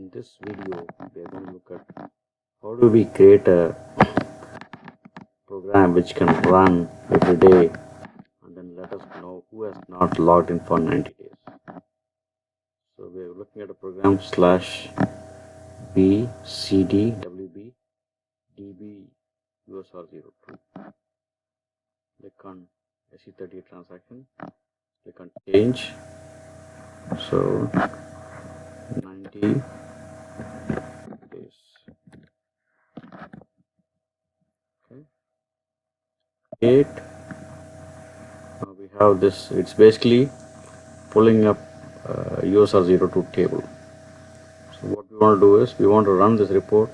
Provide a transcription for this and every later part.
In this video, we are going to look at how do we create a program which can run every day and then let us know who has not logged in for 90 days. So we are looking at a program /bcdwb db usr02. Click on SE38 transaction, click on change. So 90 days. Okay. Date. Now we have this. It's basically pulling up USR02 table. So what we want to do is we want to run this report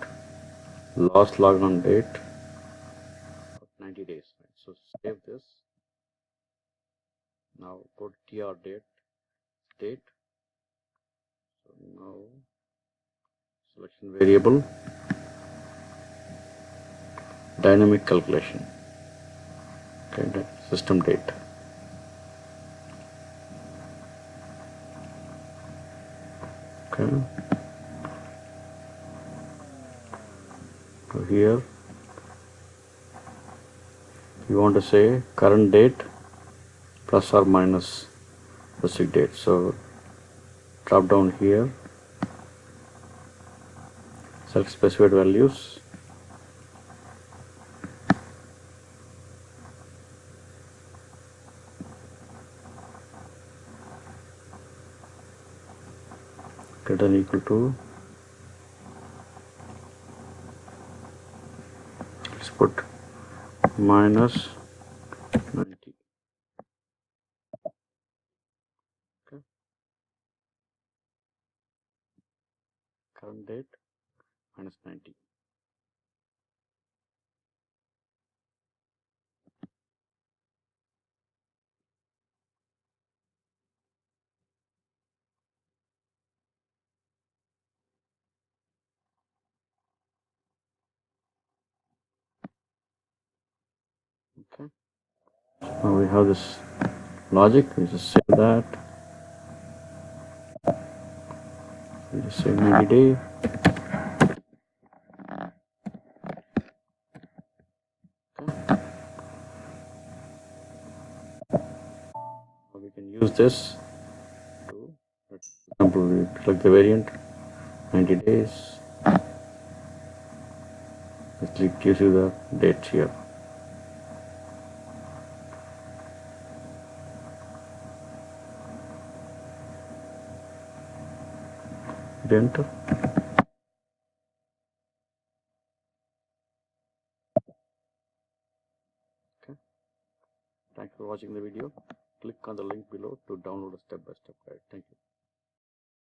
last logged on date of 90 days. So save this. Now go to tr date. So now selection variable dynamic calculation. Okay, system date. Okay. So here you want to say current date plus or minus specific date. So drop down here, select specified values. Greater than equal to, let's put minus 90. Okay. Current date minus 90. Okay. Now we have this logic. We just save that. We just say 90 day. Okay. Now we can use this to, for example, we select the variant 90 days. It gives you the date here. Enter. Okay. Thanks for watching the video. Click on the link below to download a step-by-step guide. Thank you.